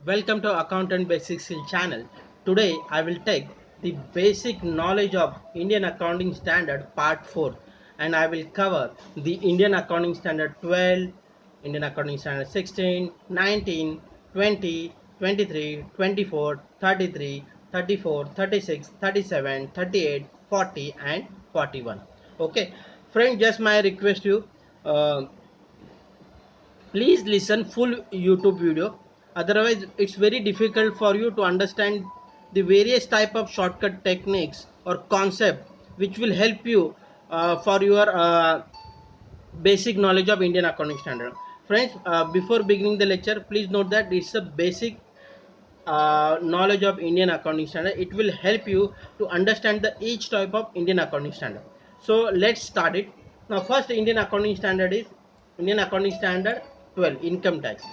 Welcome to Accountant Basics channel. Today I will take the basic knowledge of Indian Accounting Standard Part 4 and I will cover the Indian Accounting Standard 12, Indian Accounting Standard 16, 19, 20, 23, 24, 33, 34, 36, 37, 38, 40 and 41. Okay, friend, just my request you. Please listen full YouTube video, otherwise it's very difficult for you to understand the various type of shortcut techniques or concept which will help you for your basic knowledge of Indian accounting standard. Friends, before beginning the lecture, please note that it's a basic knowledge of Indian accounting standard. It will help you to understand the each type of Indian accounting standard. So let's start it. Now first Indian accounting standard is Indian accounting standard 12, income tax.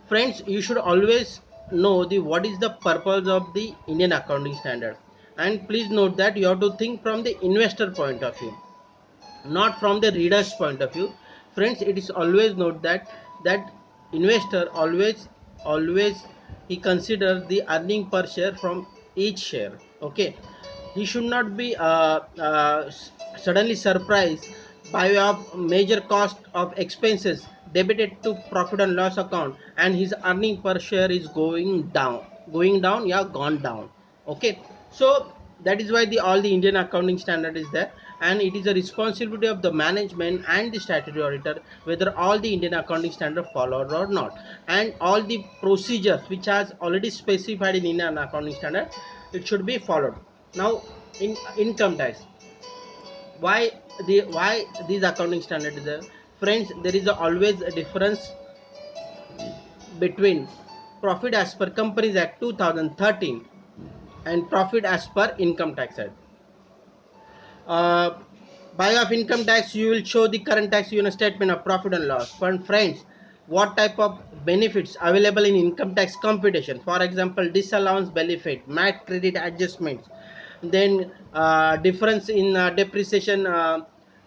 Friends, you should always know the what is the purpose of the Indian accounting standard, and please note that you have to think from the investor point of view, not from the reader's point of view. Friends, it is always note that investor always he consider the earning per share from each share. Okay, he should not be suddenly surprised by a major cost of expenses debited to profit and loss account and his earning per share is going down, yeah, gone down. Okay, so that is why the all the Indian accounting standard is there, and it is a responsibility of the management and the statutory auditor whether all the Indian accounting standard followed or not, and all the procedures which has already specified in Indian accounting standard, it should be followed. Now, in income tax, why these accounting standard is there? Friends, there is always a difference between profit as per Companies Act 2013 and profit as per Income Tax Act. uh, by of income tax, you will show the current tax unit statement of profit and loss. But friends, what type of benefits available in income tax computation? For example, disallowance benefit, MAT credit adjustments, then difference in depreciation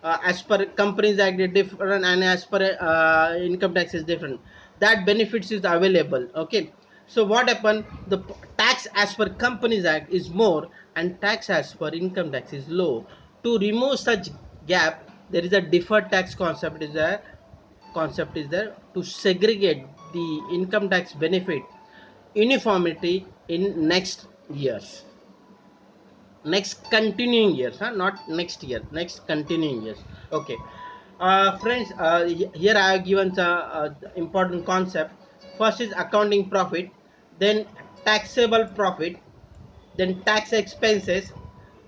as per Companies Act is different, and as per income tax is different. That benefits is available. Okay, so what happened? The tax as per Companies Act is more and tax as per income tax is low. To remove such gap, there is a deferred tax concept is there to segregate the income tax benefit uniformity in next years, next continuing years, huh? Not next year, next continuing years. Okay, friends, here I have given important concept. First is accounting profit, then taxable profit, then tax expenses,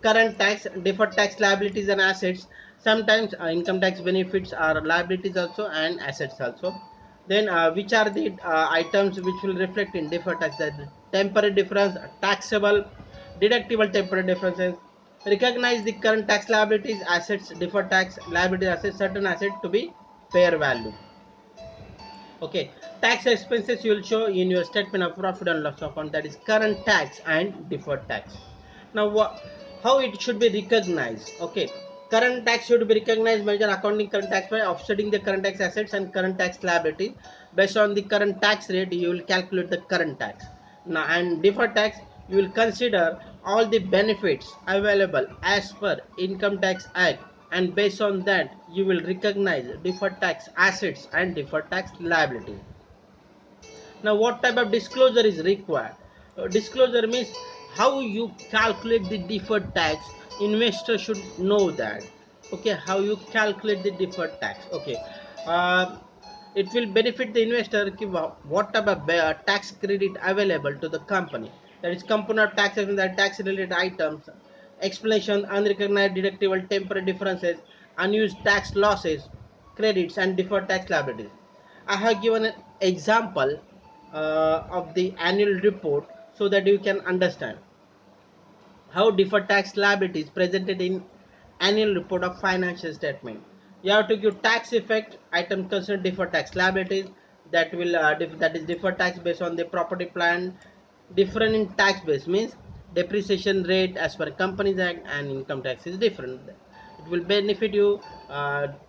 current tax, deferred tax liabilities and assets. Sometimes income tax benefits are liabilities also and assets also. Then which are the items which will reflect in deferred tax? That temporary difference, taxable, deductible temporary differences. Recognize the current tax liabilities, assets, deferred tax liabilities, assets, certain assets to be fair value. Okay, tax expenses you will show in your statement of profit and loss account, that is current tax and deferred tax. Now how it should be recognized? Okay, current tax should be recognized by the accounting current tax by offsetting the current tax assets and current tax liability. Based on the current tax rate, you will calculate the current tax. Now, and deferred tax, you will consider all the benefits available as per Income Tax Act, and based on that you will recognize deferred tax assets and deferred tax liability. Now, what type of disclosure is required? Disclosure means how you calculate the deferred tax. Investor should know that. Okay, how you calculate the deferred tax. Okay, uh, it will benefit the investor. What type of tax credit available to the company? That is component of taxes and the tax related items. Explanation: unrecognized deductible temporary differences, unused tax losses, credits, and deferred tax liabilities. I have given an example of the annual report so that you can understand how deferred tax liability is presented in annual report of financial statement. You have to give tax effect item considered deferred tax liabilities, that will that is deferred tax based on the property plan. Different in tax base means depreciation rate as per Companies Act and income tax is different. It will benefit you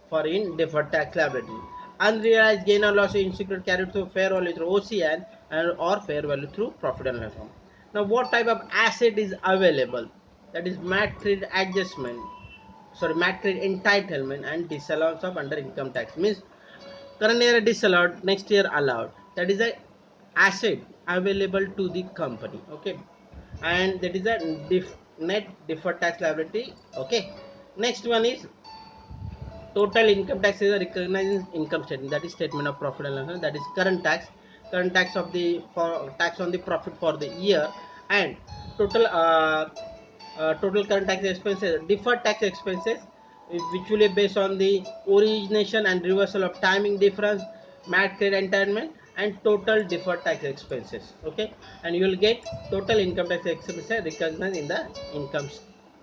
for in deferred tax liability. unrealized gain or loss in secret carried through fair value through OCN and or fair value through profit and loss account. Now, what type of asset is available? That is MAT credit adjustment, sorry, MAT credit entitlement and disallowance of under income tax. Means current year disallowed, next year allowed. That is a asset available to the company. Okay, and that is a net deferred tax liability. Okay, next one is total income tax is a recognized income statement, that is statement of profit and loss, that is current tax of the for tax on the profit for the year, and total total current tax expenses, deferred tax expenses, which will be based on the origination and reversal of timing difference, MAT credit entitlement, and total deferred tax expenses. Okay, and you will get total income tax expenses recognized in the income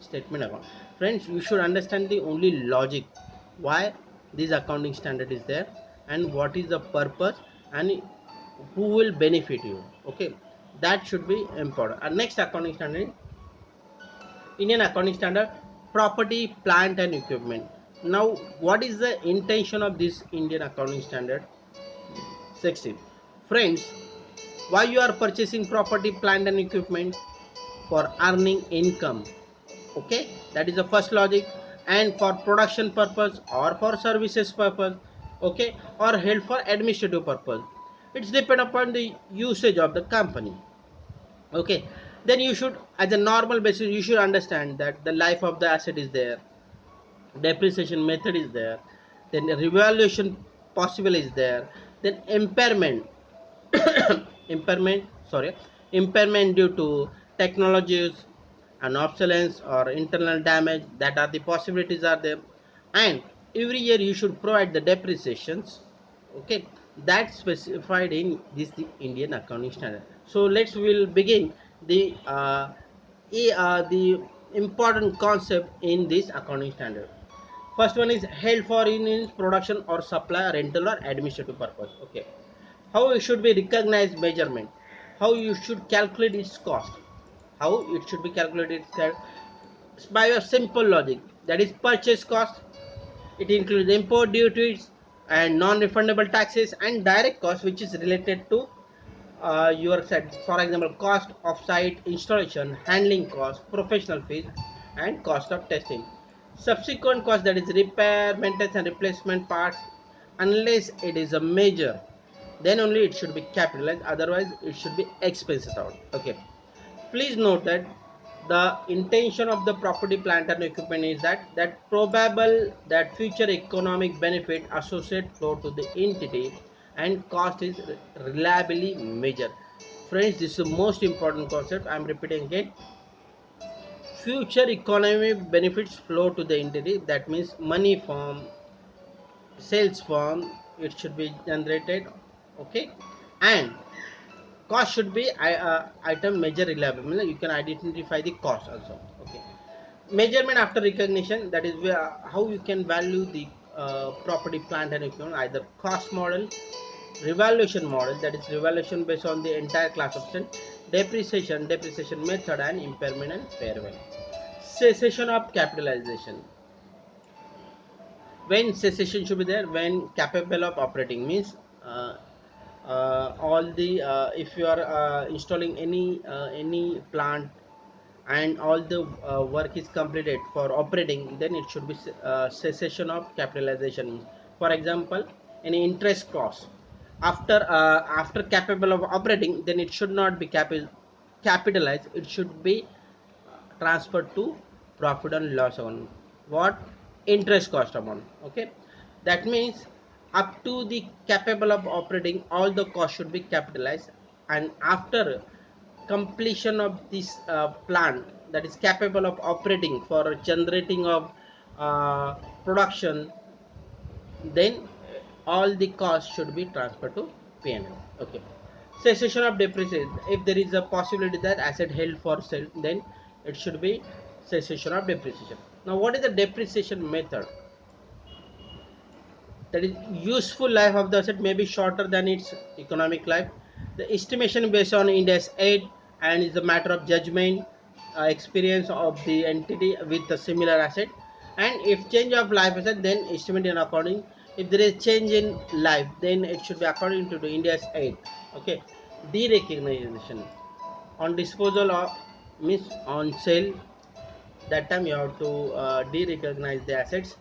statement account. Friends, you should understand the only logic why this accounting standard is there and what is the purpose and who will benefit you. Okay, that should be important. Our next accounting standard, Indian accounting standard, property, plant and equipment. Now, what is the intention of this Indian accounting standard? 16. Friends, why you are purchasing property, plant and equipment? For earning income. Okay, that is the first logic. And for production purpose or for services purpose. Okay, or held for administrative purpose. It's depend upon the usage of the company. Okay, then you should, as a normal basis, you should understand that the life of the asset is there, depreciation method is there, then revaluation possible is there, then impairment impairment sorry impairment due to technologies and obsolescence or internal damage, that are the possibilities are there. And every year you should provide the depreciations. Okay, that's specified in this the Indian accounting standard. So let's will begin the important concept in this accounting standard. First one is held for in production or supply, rental or administrative purpose. Okay, how it should be recognized measurement, how you should calculate its cost, how it should be calculated by a simple logic, that is purchase cost. It includes import duties and non-refundable taxes and direct cost which is related to your set, for example cost of site installation, handling cost, professional fees and cost of testing. Subsequent cost, that is repair, maintenance and replacement parts, unless it is a major, then only it should be capitalized, otherwise it should be expenses out. Okay, please note that the intention of the property, plant and equipment is that probable that future economic benefit associate flow to the entity and cost is reliably measured. Friends, this is the most important concept. I am repeating again. Future economic benefits flow to the entity, that means money from sales from it should be generated. Okay, and cost should be item measure reliable, you can identify the cost also. Okay, measurement after recognition, that is where, how you can value the property, plant and equipment, either cost model, revaluation model, that is revaluation based on the entire class option, depreciation method and impairment and fair value. Cessation of capitalization, when cessation should be there, when capable of operating, means all the if you are installing any plant and all the work is completed for operating, then it should be cessation of capitalization. For example, any interest cost after capable of operating, then it should not be capitalized, it should be transferred to profit and loss account. What? Interest cost amount. Okay, that means up to the capable of operating, all the cost should be capitalized, and after completion of this plant that is capable of operating for generating of production, then all the costs should be transferred to P&L. Okay, cessation of depreciation, if there is a possibility that asset held for sale, then it should be cessation of depreciation. Now, what is the depreciation method? That is useful life of the asset may be shorter than its economic life. The estimation based on Ind-AS 8 and is a matter of judgment, experience of the entity with a similar asset, and if change of life asset, then estimate in according If there is change in life, then it should be according to the India's aid. Okay, derecognition on disposal of means on sale. That time you have to de-recognize the assets,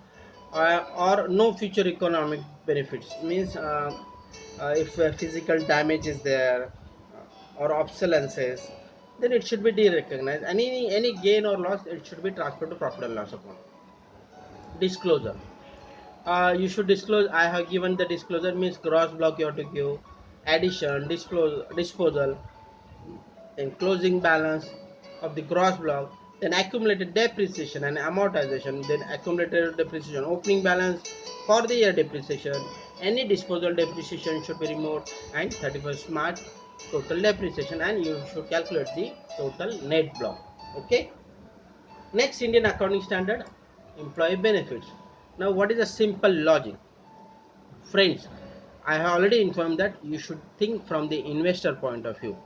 or no future economic benefits means if physical damage is there or obsolescence, then it should be de-recognized. Any gain or loss, it should be transferred to profit and loss account. Disclosure, you should disclose. I have given the disclosure means gross block you have to give, addition, disposal, then closing balance of the gross block, then accumulated depreciation and amortization, then accumulated depreciation, opening balance for the year depreciation, any disposal depreciation should be removed, and 31st March total depreciation, and you should calculate the total net block. Okay. Next, Indian accounting standard, employee benefits. Now, what is a simple logic? Friends, I have already informed that you should think from the investor point of view.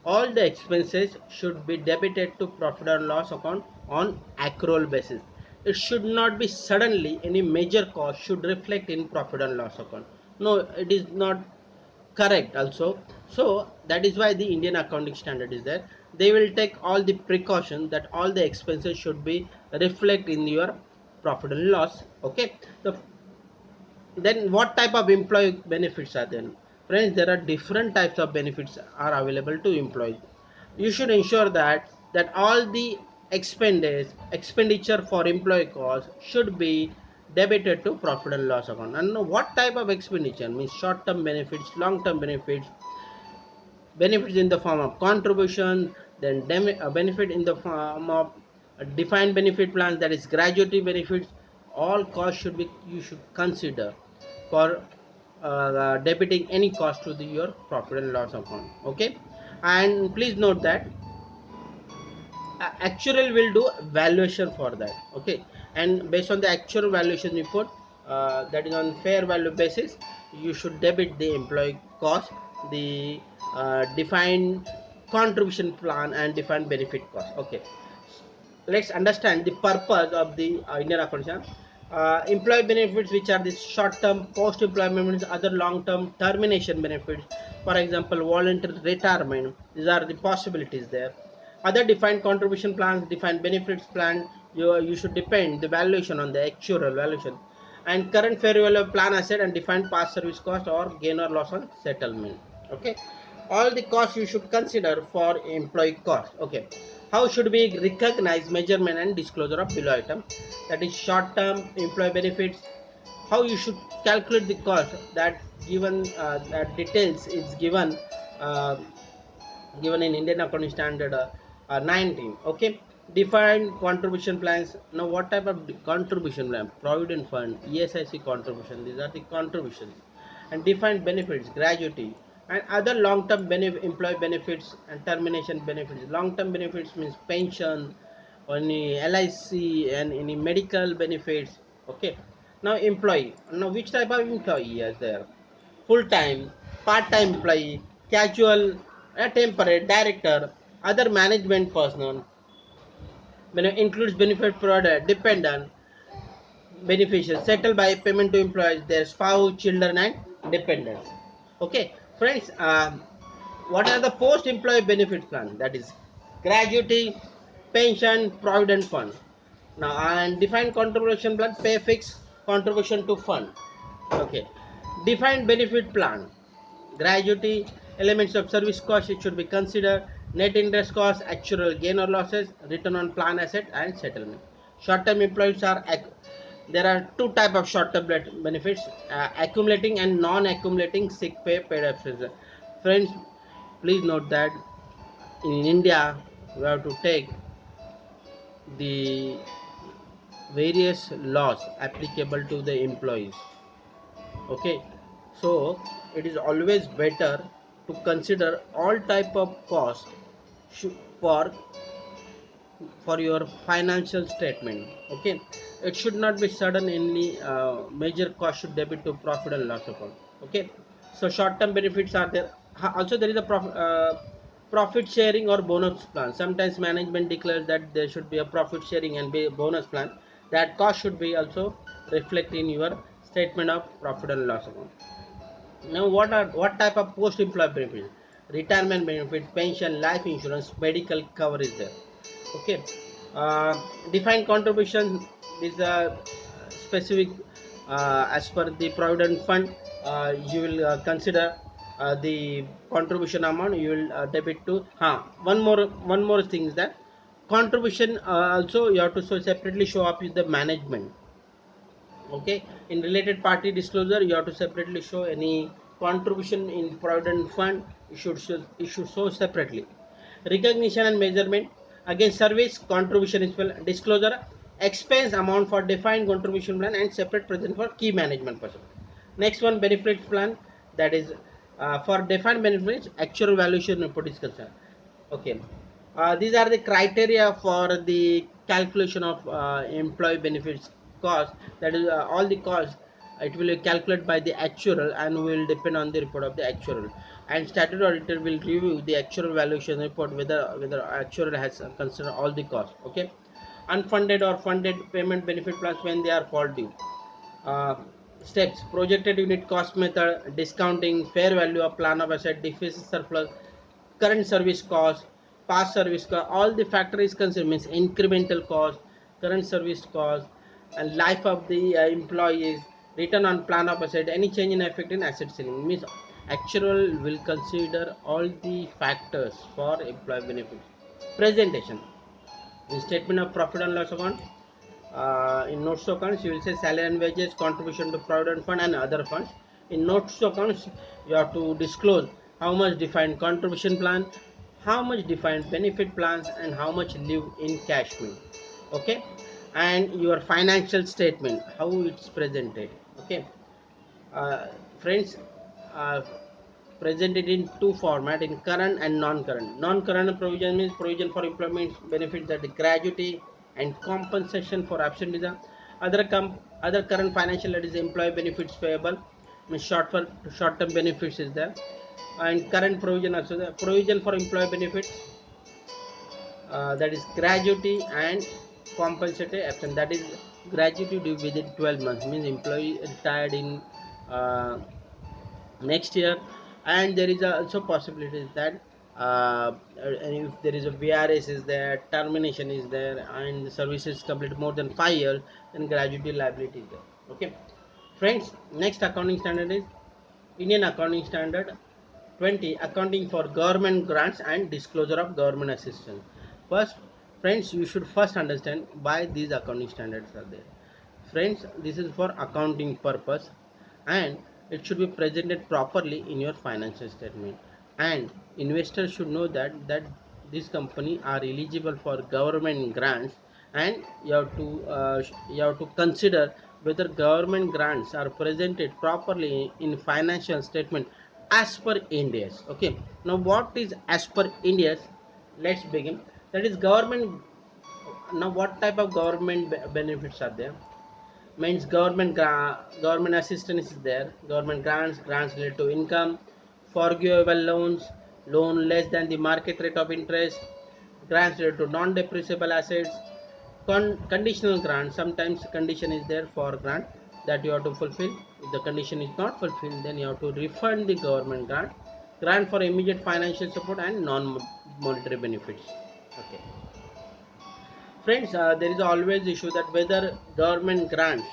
All the expenses should be debited to profit and loss account on accrual basis. It should not be suddenly any major cost should reflect in profit and loss account. No, it is not correct also. So that is why the Indian accounting standard is there. They will take all the precaution that all the expenses should be reflect in your profit and loss. Okay. The then what type of employee benefits are there? Friends, there are different types of benefits are available to employees. You should ensure that all the expenditure for employee costs should be debited to profit and loss account. And what type of expenditure means short term benefits, long term benefits, benefits in the form of contribution, then benefit in the form of defined benefit plans, that is gratuity benefits. All costs should be, you should consider for debiting any cost to your profit and loss account. Okay, and please note that actual will do valuation for that. Okay, and based on the actual valuation report, that is on fair value basis, you should debit the employee cost, the defined contribution plan and defined benefit cost. Okay, let's understand the purpose of the Indian accounting. Employee benefits, which are the short-term post-employment benefits, other long-term termination benefits, for example voluntary retirement, these are the possibilities there. Other defined contribution plans, defined benefits plan, you should depend the valuation on the actual valuation, and current fair value of plan asset and defined past service cost or gain or loss on settlement. Okay, all the costs you should consider for employee cost. Okay, how should we recognize measurement and disclosure of below item, that is short term employee benefits. How you should calculate the cost, that given that details is uh, given in Indian accounting standard 19. Okay, defined contribution plans. Now what type of contribution plan? Provident fund, ESIC contribution, these are the contributions. And defined benefits, gratuity, and other long-term employee benefits and termination benefits. Long-term benefits means pension, any LIC and any medical benefits. Okay, now employee. Now which type of employee is there? Full-time, part-time employee, casual, temporary, director, other management personnel. Includes benefit provider, dependent, beneficiaries, settled by payment to employees, their spouse, children, and dependents. Okay, friends, what are the post-employee benefit plan? That is gratuity, pension, provident fund. Now, and defined contribution plan, pay fixed contribution to fund. Okay, defined benefit plan, gratuity, elements of service cost, it should be considered, net interest cost, actual gain or losses, return on plan asset, and settlement. Short-term employees are, there are two type of short-term benefits, accumulating and non-accumulating sick pay, paid absence. Friends, please note that in India we have to take the various laws applicable to the employees. Okay, so it is always better to consider all type of cost for your financial statement. Okay, it should not be sudden, any major cost should debit to profit and loss account. Okay, so short term benefits are there. Also there is a profit sharing or bonus plan. Sometimes management declares that there should be a profit sharing and bonus plan, that cost should be also reflect in your statement of profit and loss account. Now, what type of post-employment benefits? Retirement benefits, pension, life insurance, medical cover is there. Okay. Defined contribution is a specific as per the provident fund. You will consider the contribution amount. You will debit to. One more thing is that contribution also you have to separately show up with the management. Okay, in related party disclosure you have to separately show any contribution in provident fund. You should show separately. Recognition and measurement, again service contribution is well disclosure, expense amount for defined contribution plan and separate present for key management person. Next one, benefits plan, that is for defined benefits actual valuation report is concerned. Okay, these are the criteria for the calculation of employee benefits cost. That is all the cost. It will be calculated by the actuarial and will depend on the report of the actuarial. And statutory auditor will review the actual valuation report whether actuarial has considered all the costs. Okay, unfunded or funded payment benefit plans when they are fall due. Uh, Steps: projected unit cost method, discounting, fair value of plan of asset, deficit surplus, current service cost, past service cost, all the factor is considered, means incremental cost, current service cost, and life of the employees, return on plan of asset, any change in effect in asset selling, means actual will consider all the factors for employee benefits. Presentation: in statement of profit and loss account, in notes to accounts you will say salary and wages, contribution to provident fund and other funds. In notes to accounts you have to disclose how much defined contribution plan, how much defined benefit plans, and how much live in cash mean. Okay, and your financial statement, how it's presented. Okay, uh, friends, uh, presented in two format, in current and non-current. Non-current provision means provision for employment benefits, that is gratuity and compensation for absenteeism. Other current financial, that is employee benefits payable, means short-term benefits is there. And current provision also the provision for employee benefits, that is gratuity and compensatory absent, that is gratuity due within 12 months, means employee retired in uh, next year. And there is also possibilities that and if there is a VRS is there, termination is there, and the service is completed more than 5 years, then gratuity liability is there. Okay, friends, next accounting standard is Indian Accounting Standard 20, accounting for government grants and disclosure of government assistance. First, friends, you should first understand why these accounting standards are there. Friends, this is for accounting purpose, and it should be presented properly in your financial statement. And investors should know that these company are eligible for government grants, and you have to consider whether government grants are presented properly in financial statement as per India's. Okay, now what is as per India's? Let's begin. That is government. Now what type of government benefits are there? Means government assistance is there, government grants related to income, forgivable loans, loan less than the market rate of interest, grants related to non-depreciable assets, conditional grant, sometimes condition is there for grant that you have to fulfill. If the condition is not fulfilled, then you have to refund the government grant for immediate financial support and non-monetary benefits. Okay, friends, there is always issue that whether government grants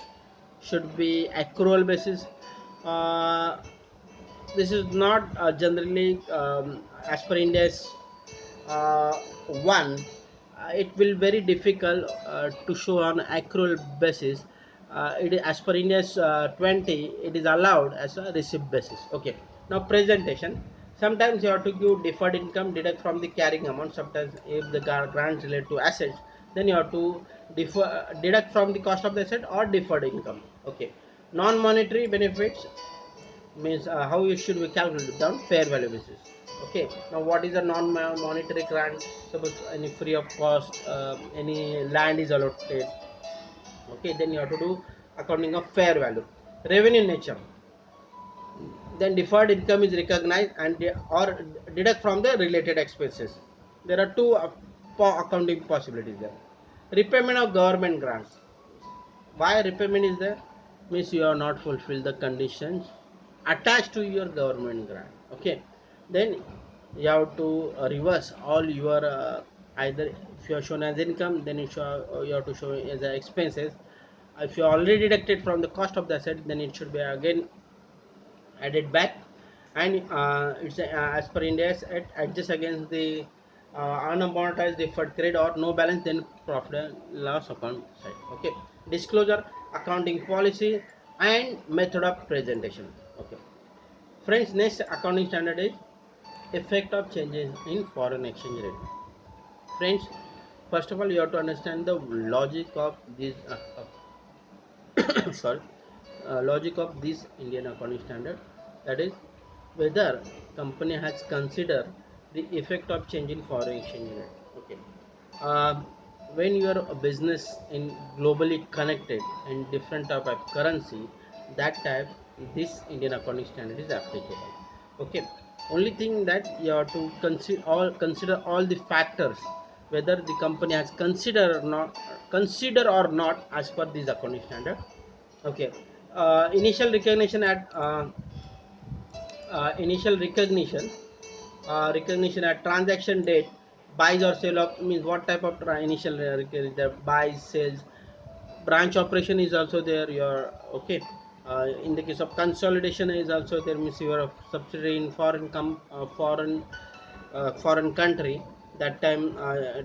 should be accrual basis. Uh, this is not generally as per India's uh, one. It will very difficult to show on accrual basis. As per India's 20, it is allowed as a receipt basis. Okay. Now presentation. Sometimes you have to give deferred income, deduct from the carrying amount. Sometimes if the grants relate to assets, then you have to deduct from the cost of the asset or deferred income. Okay. Non-monetary benefits means how you should be calculated down fair value basis. Okay, now what is a non-monetary grant? Suppose any free of cost, any land is allotted. Okay, then you have to do accounting of fair value. Revenue nature, then deferred income is recognized and or deduct from the related expenses. There are two accounting possibilities there. Repayment of government grants. Why repayment is there? means you have not fulfilled the conditions attached to your government grant. Okay, then you have to reverse all your either if you are shown as income, then you have to show as expenses. If you are already deducted from the cost of the asset, then it should be again added back, and it's as per India's it adjusts against the unamortized deferred credit or no balance, then profit and loss account side. Okay, disclosure, accounting policy, and method of presentation. Okay, friends, next accounting standard is effect of changes in foreign exchange rate. Friends, first of all, you have to understand the logic of this sorry, logic of this Indian accounting standard, that is whether company has considered the effect of change in foreign exchange rate. Okay, uh, when you are a business in globally connected and different type of currency, that type this Indian accounting standard is applicable. Okay, only thing that you have to consider all the factors, whether the company has consider or not as per this accounting standard. Okay, initial recognition at initial recognition at transaction date, buys or sale of means what type of initial the buys, sales, branch operation is also there. Your okay. In the case of consolidation is also there, means your subsidiary in foreign country. That time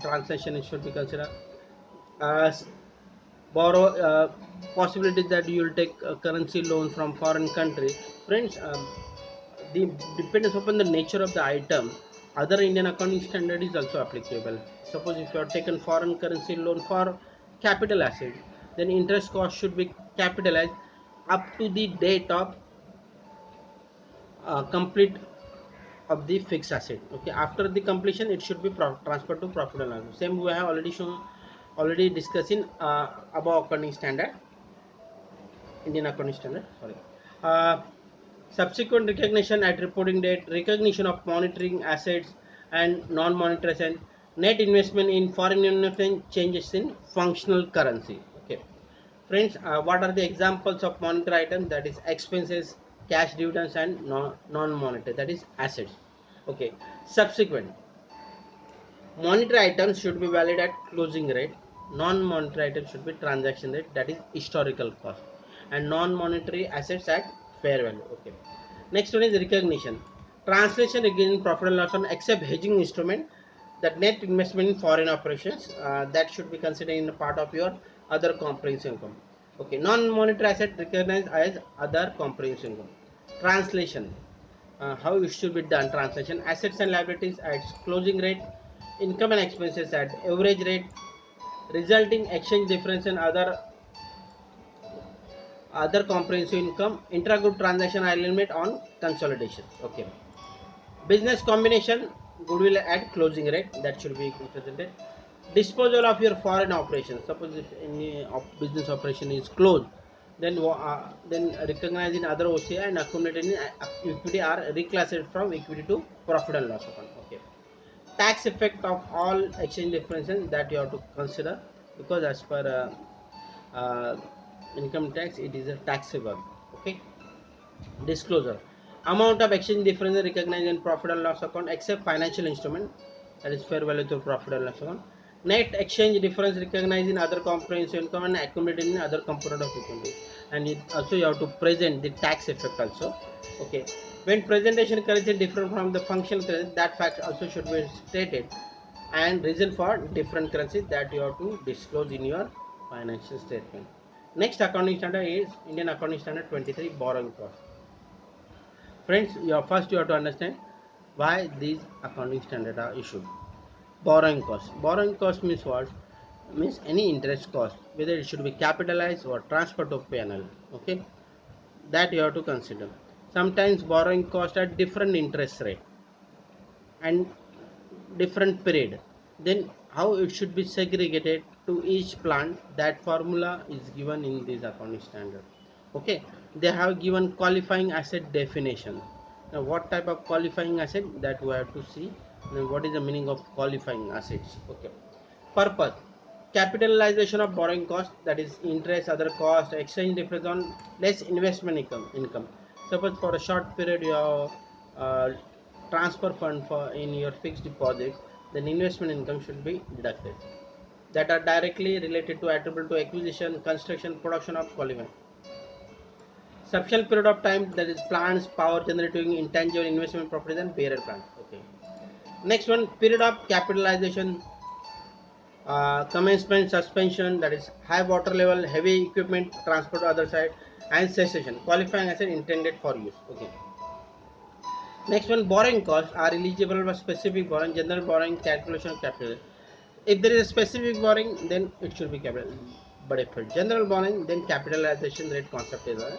translation should be considered. Uh, Borrow possibilities that you will take a currency loan from foreign country. Friends, the depends upon the nature of the item, other Indian accounting standard is also applicable. Suppose if you have taken foreign currency loan for capital asset, then interest cost should be capitalized up to the date of complete of the fixed asset. Okay, after the completion it should be transferred to profit and loss. Same we have already shown, already discussing above accounting standard, Indian accounting standard. Sorry. Uh, Subsequent recognition at reporting date, recognition of monitoring assets and non-monetary assets, net investment in foreign investment changes in functional currency. Okay, friends, what are the examples of monetary items? That is expenses, cash dividends, and non-monetary, that is assets. Okay, subsequent monetary items should be valid at closing rate, non-monetary items should be transaction rate, that is historical cost, and non-monetary assets at fair value. Okay, next one is recognition, translation again profit and loss on except hedging instrument, that net investment in foreign operations, that should be considered in the part of your other comprehensive income. Okay, non-monetary asset recognized as other comprehensive income. Translation, how it should be done. Translation, assets and liabilities at closing rate, income and expenses at average rate, resulting exchange difference and other comprehensive income, intragroup transaction limit on consolidation. Okay, business combination, goodwill at closing rate, that should be presented. Disposal of your foreign operations, suppose if any business operation is closed, then recognized in other OCI and accumulated in equity are reclassified from equity to profit and loss account. Okay, tax effect of all exchange differences that you have to consider, because as per uh, income tax it is a taxable. Okay, disclosure, amount of exchange difference recognized in profit and loss account except financial instrument, that is fair value to profit and loss account. Net exchange difference recognized in other comprehensive income and accumulated in other component of equity, and it also you have to present the tax effect also. Okay, when presentation currency different from the functional currency, that fact also should be stated, and reason for different currencies that you have to disclose in your financial statement. Next accounting standard is Indian accounting standard 23, borrowing cost. Friends, first you have to understand why these accounting standards are issued. Borrowing cost. Borrowing cost means what? Means any interest cost, whether it should be capitalized or transferred to P&L. Okay, that you have to consider. Sometimes borrowing cost at different interest rate and different period. Then how it should be segregated to each plant? That formula is given in this accounting standard. Okay, they have given qualifying asset definition. Now what type of qualifying asset, that we have to see. Now what is the meaning of qualifying assets? Okay, purpose, Capitalization of borrowing cost, that is interest, other cost, exchange difference on less investment income. Suppose for a short period you have transfer fund for in your fixed deposit, then investment income should be deducted, that are directly related to attributable to acquisition, construction, production of qualified. Sufficient period of time, that is plants, power generating, intangible investment properties and bearer plants. Okay. Next one, period of capitalization, commencement, suspension, that is high water level, heavy equipment transport to other side, and cessation, qualifying asset intended for use. Okay. Next one, borrowing costs are eligible for specific borrowing, general borrowing, calculation of capital. If there is a specific borrowing, then it should be capital. But if for general borrowing, then capitalization rate concept is there.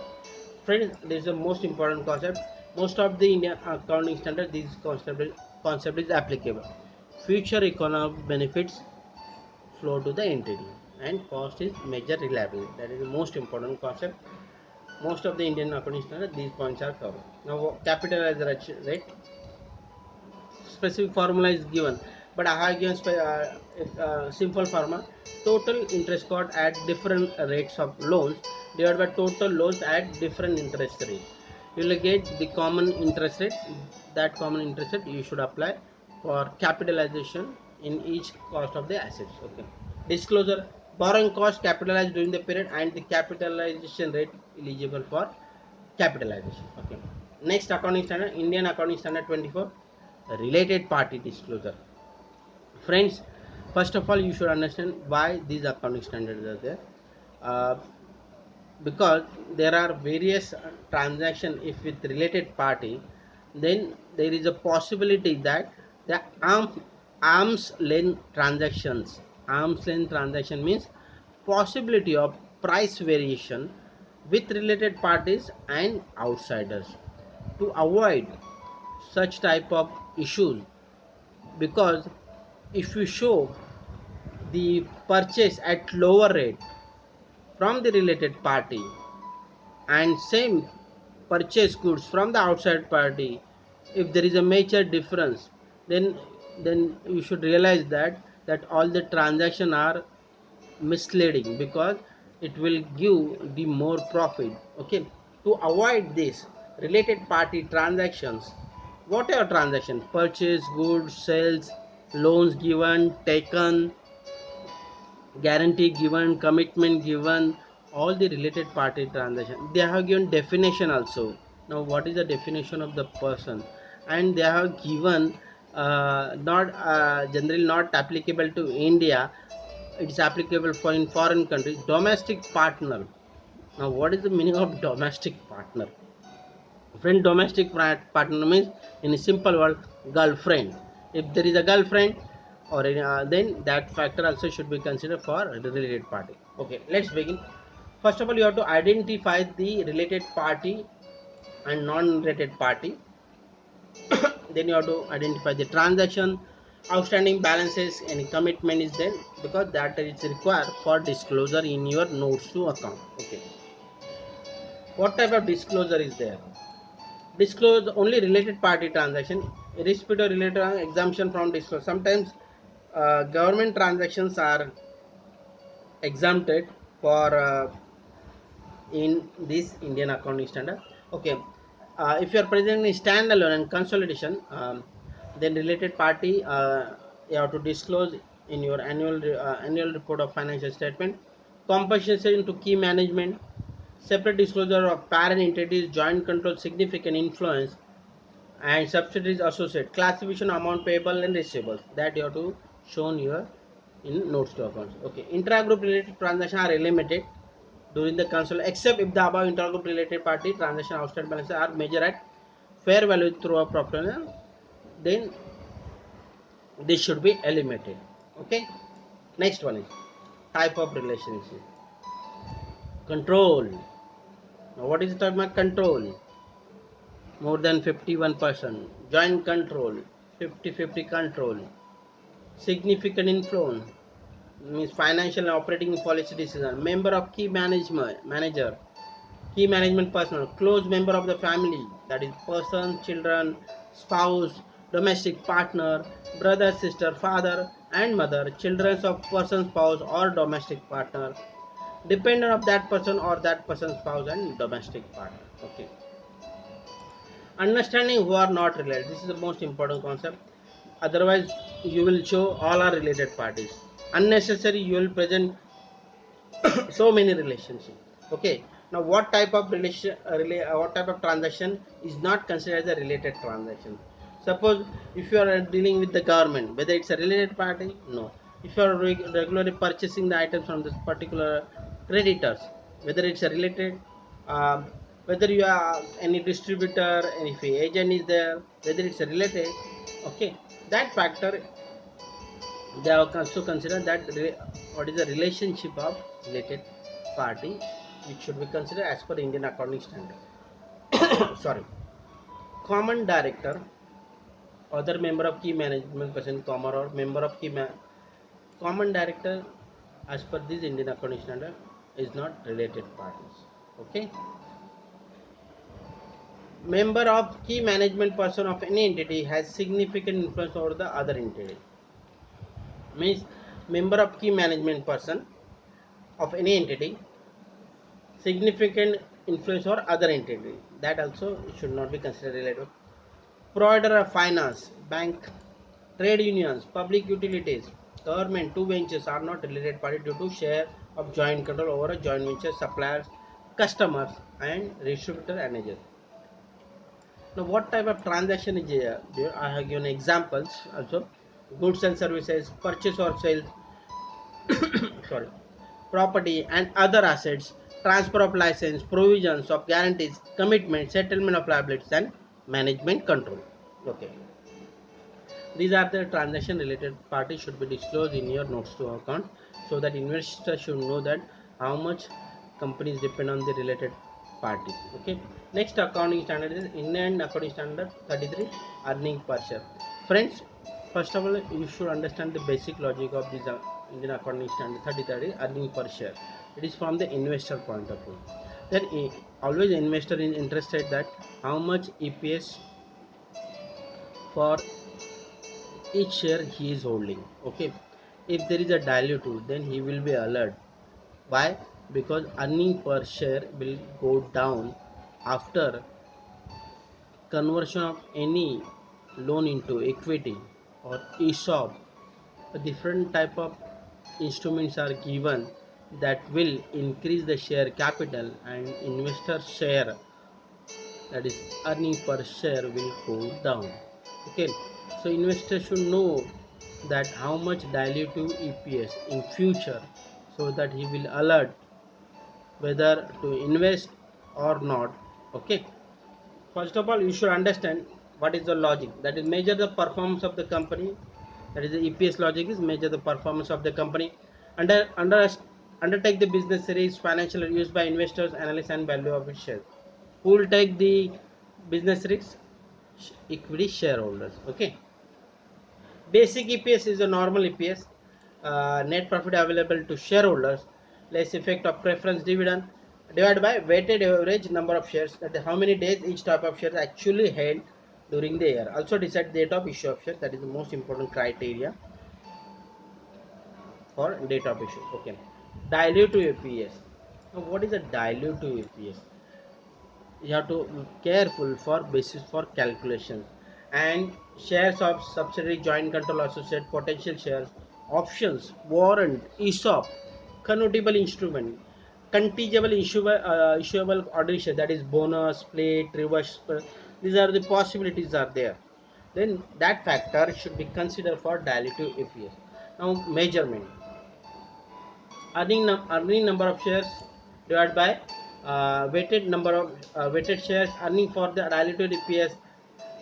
Friends, this is the most important concept. Most of the Indian accounting standard, this concept is applicable. Future economic benefits flow to the entity, and cost is measure reliability. That is the most important concept. Most of the Indian accounting standard, these points are covered. Now, capitalization rate, specific formula is given, but I have given simple formula. Total interest cost at different rates of loans divided by total loans at different interest rate. You will get the common interest rate. That common interest rate you should apply for capitalization in each cost of the assets. Okay. Disclosure: borrowing cost capitalized during the period and the capitalization rate eligible for capitalization. Okay. Next accounting standard, Indian accounting standard 24, related party disclosure. Friends, first of all you should understand why these accounting standards are there. uh, because there are various transactions if with related party, then there is a possibility that the arm's length transactions, arm's length transaction means possibility of price variation with related parties and outsiders. To avoid such type of issues, because if you show the purchase at lower rate from the related party and same purchase goods from the outside party, if there is a major difference, then you should realize that all the transactions are misleading, because it will give the more profit. Okay. To avoid this related party transactions, whatever transaction, purchase goods, sales, loans given, taken, guarantee given, commitment given, all the related party transaction, they have given definition also. Now what is the definition of the person, and they have given not generally not applicable to India, it's applicable for in foreign countries. Domestic partner. Now what is the meaning of domestic partner? Friend, domestic partner means in a simple word, girlfriend. If there is a girlfriend or then that factor also should be considered for related party. Okay, let's begin. First of all, you have to identify the related party and non-related party. Then you have to identify the transaction, outstanding balances, any commitment is there, because that is required for disclosure in your notes to account. Okay, what type of disclosure is there? Disclose only related party transaction, irrespective of related exemption from disclosure. Sometimes government transactions are exempted for in this Indian accounting standard. Okay, if you are presenting standalone and consolidation, then related party you have to disclose in your annual report of financial statement. Compensation to key management, separate disclosure of parent entities, joint control, significant influence, and subsidiaries associate, classification amount payable and receivables, that you have to show in your in notes to accounts. Okay, intra-group related transactions are eliminated during the consolidation except if the above intra-group related party transaction outstanding balances are measured at fair value through a profit and loss, then this should be eliminated. Okay. Next one is type of relationship. Control. Now what is the type of control? More than 51%. Joint control, 50-50 control. Significant influence means financial and operating policy decision. Member of key manager, key management personnel, close member of the family, that is person, children, spouse, domestic partner, brother, sister, father and mother, children of person, spouse or domestic partner, dependent of that person or that person's spouse and domestic partner. Okay. Understanding who are not related. This is the most important concept. Otherwise, you will show all are related parties. Unnecessary, you will present so many relationships. Okay. Now, what type of what type of transaction is not considered as a related transaction? Suppose if you are dealing with the government, whether it's a related party, no. If you are regularly purchasing the items from this particular creditors, whether it's a related, um, whether you are any distributor, any agent is there, whether it's a related, okay, that factor they have also considered that what is the relationship of related party, which should be considered as per Indian accounting standard. Sorry. Common director, other member of key management person, comma or member of common director as per this Indian accounting standard is not related parties. Okay. Member of key management person of any entity has significant influence over the other entity. Means member of key management person of any entity significant influence or other entity, that also should not be considered related. Provider of finance, bank, trade unions, public utilities, government, two ventures are not related party due to share of joint control over a joint venture suppliers, customers and distributor and agents. Now what type of transaction is here? I have given examples also. Goods and services, purchase or sale, sorry, property and other assets, transfer of license, provisions of guarantees, commitment, settlement of liabilities and management control. Okay. These are the transaction related parties should be disclosed in your notes to account, so that investors should know that how much companies depend on the related party. Okay. Next accounting standard is Indian accounting standard 33, earning per share. Friends, first of all you should understand the basic logic of this Indian accounting standard 33, earning per share. It is from the investor point of view. Then always investor is interested that how much EPS for each share he is holding. Okay. If there is a dilute, then he will be alert. Why? Because earning per share will go down after conversion of any loan into equity or ESOP. A different type of instruments are given that will increase the share capital and investor share, that is earning per share, will go down. Okay. So investor should know that how much dilutive EPS in future, so that he will alert whether to invest or not. Okay. First of all you should understand what is the logic, that is measure the performance of the company, that is the EPS logic is measure the performance of the company, undertake the business series financial used by investors, analysts and value of its shares. Who will take the business risks? Equity shareholders. Okay. Basic EPS is a normal EPS, net profit available to shareholders less effect of preference dividend divided by weighted average number of shares, that is how many days each type of shares actually held during the year. Also decide date of issue of shares, that is the most important criteria for date of issue. Okay. Dilutive EPS. Now what is a dilutive EPS? You have to be careful for basis for calculation. And shares of subsidiary, joint control associate, potential shares, options, warrant, ESOP, convertible instrument, contingent issuable ordinary share, that is bonus, split, reverse split. These are the possibilities are there. Then that factor should be considered for dilutive EPS. Now measurement, earning number of shares divided by weighted number of weighted shares, earning for the diluted EPS,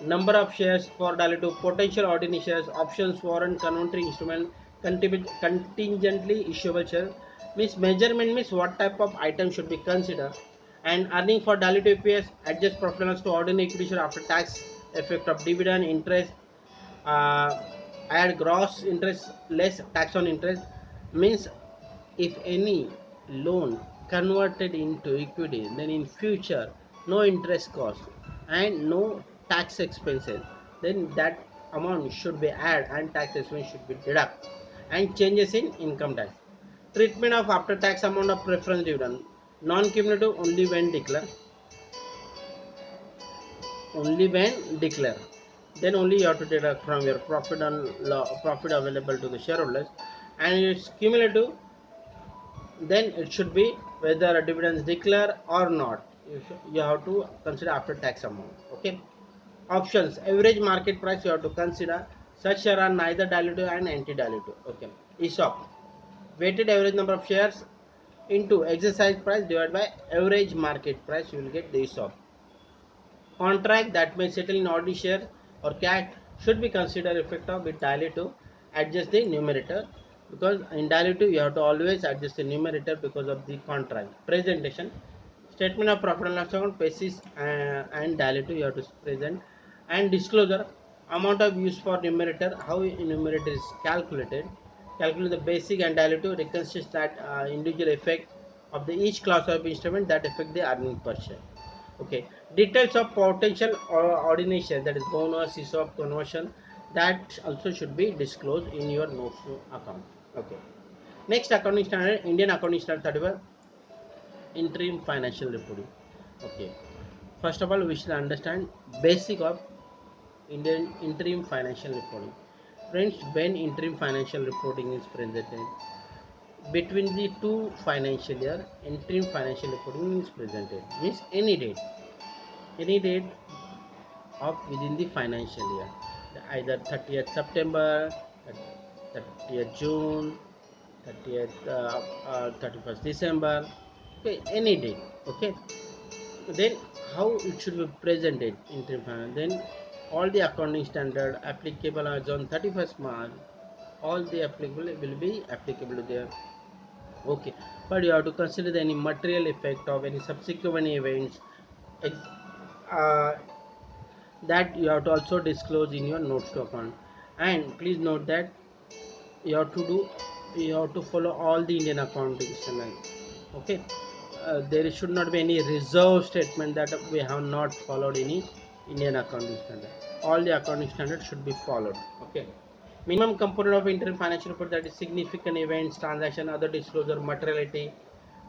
number of shares for diluted, potential ordinary shares, options, warrant, convertible instrument, contingently issuable share. Means measurement means what type of item should be considered. And earning for diluted EPS, adjust performance to ordinary equity share after tax effect of dividend, interest, uh, add gross interest less tax on interest. Means if any loan converted into equity, then in future no interest cost and no tax expenses, then that amount should be added and tax expense should be deducted, and changes in income tax. Treatment of after tax amount of preference dividend, non-cumulative only when declare, then only you have to deduct from your profit and profit available to the shareholders, and it's cumulative, then it should be whether a dividends declare or not. You have to consider after tax amount. Okay. Options: average market price you have to consider. Such share are neither dilutive and anti-dilutive. Okay. ESOP: weighted average number of shares into exercise price divided by average market price. You will get the ESOP. Contract that may settle in ordinary shares or cash should be considered effective with dilutive. Adjust the numerator, because in dilutive you have to always adjust the numerator because of the contract. Presentation: statement of profit and loss account, basis and dilutive you have to present. And disclosure: amount of use for numerator, how numerator is calculated, calculate the basic and dilutive, reconstruct that individual effect of the each class of instrument that affect the earning per share. Okay. Details of potential ordination, that is bonus, ESOP, conversion, that also should be disclosed in your notes to account. Okay. Next accounting standard, Indian Accounting Standard 31, interim financial reporting. Okay. First of all, we should understand basic of Indian interim financial reporting. Friends, when interim financial reporting is presented, between the two financial year, interim financial reporting is presented. Means any date of within the financial year, either 30th September, 30th June, 30th 31st December, okay, any date. Okay. Then how it should be presented in final, then all the accounting standard applicable as on 31st March, all the applicable will be applicable there. Okay. But you have to consider any material effect of any subsequent events, uh, that you have to also disclose in your notes to account. And please note that you have to do you have to follow all the Indian accounting standards. Okay. There should not be any reserve statement that we have not followed any Indian accounting standard. All the accounting standards should be followed. Okay. Minimum component of interim financial report, that is significant events, transaction, other disclosure, materiality.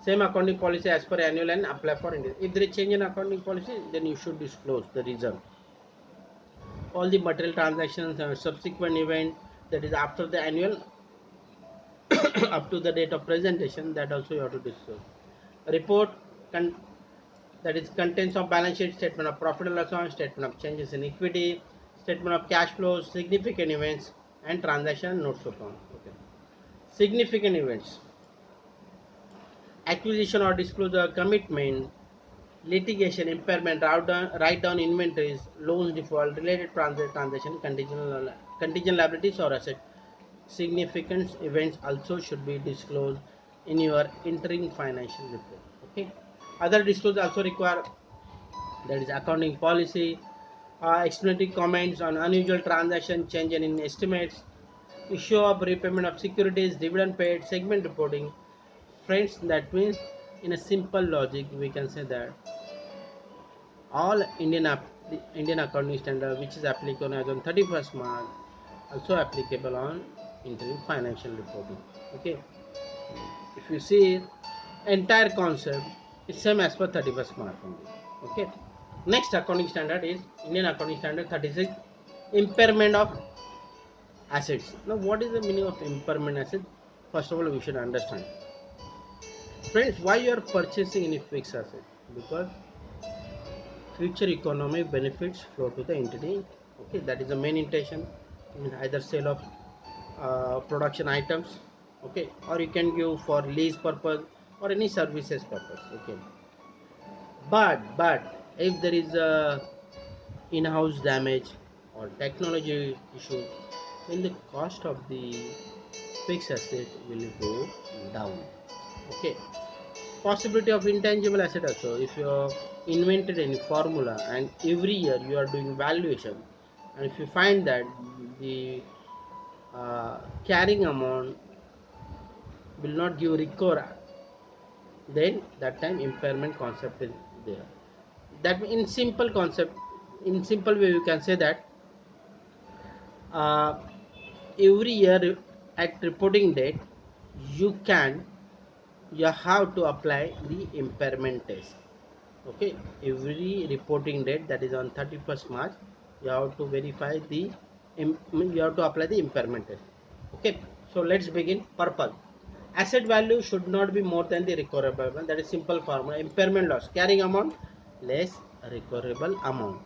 Same accounting policy as per annual and apply for India. If there is change in accounting policy, then you should disclose the reason. All the material transactions and subsequent event, that is after the annual up to the date of presentation, that also you have to disclose. Report that is contents of balance sheet, statement of profit and loss account, statement of changes in equity, statement of cash flows, significant events, and transaction notes account. Okay. Significant events: acquisition or disclosure, commitment, litigation, impairment, write down inventories, loans default, related transaction, contingent liabilities or asset. Significant events also should be disclosed in your interim financial report. Okay. Other disclosure also require, that is accounting policy, explanatory comments on unusual transaction, change in estimates, issue of repayment of securities, dividend paid, segment reporting. Friends, that means in a simple logic we can say that all Indian accounting standard which is applicable as on 31st March also applicable on interim financial reporting. Okay. If you see entire concept is same as per 31st March only. Okay. Next accounting standard is Indian Accounting Standard 36, impairment of assets. Now what is the meaning of impairment asset? First of all, we should understand, friends, why you are purchasing any fixed asset? Because future economic benefits flow to the entity. Okay, that is the main intention. Either sale of production items, okay, or you can give for lease purpose or any services purpose. Okay. But if there is a in-house damage or technology issue, then the cost of the fixed asset will go down. Okay. Possibility of intangible asset also. If you have invented any formula and every year you are doing valuation, and if you find that the carrying amount will not give recover, then that time impairment concept is there. That in simple concept, in simple way, you can say that uh, every year at reporting date you can you have to apply the impairment test. Okay, every reporting date, that is on 31st March, you have to verify the you have to apply the impairment test. Okay, so let's begin. Purpose: asset value should not be more than the recoverable amount. That is simple formula. Impairment loss: carrying amount less recoverable amount.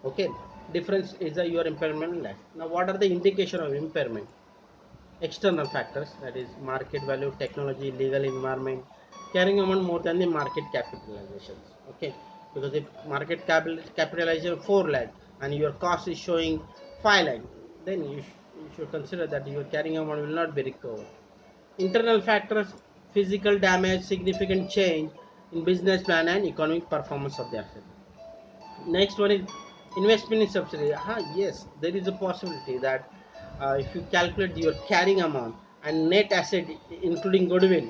Okay, difference is your impairment less. Now what are the indication of impairment? External factors, that is market value, technology, legal environment. Carrying amount more than the market capitalizations. Okay, because if market capitalization 4 lakh and your cost is showing 5 lakh, then you should consider that your carrying amount will not be recovered. Internal factors: physical damage, significant change in business plan and economic performance of the asset. Next one is investment in subsidiary. Yes, there is a possibility that if you calculate your carrying amount and net asset including goodwill.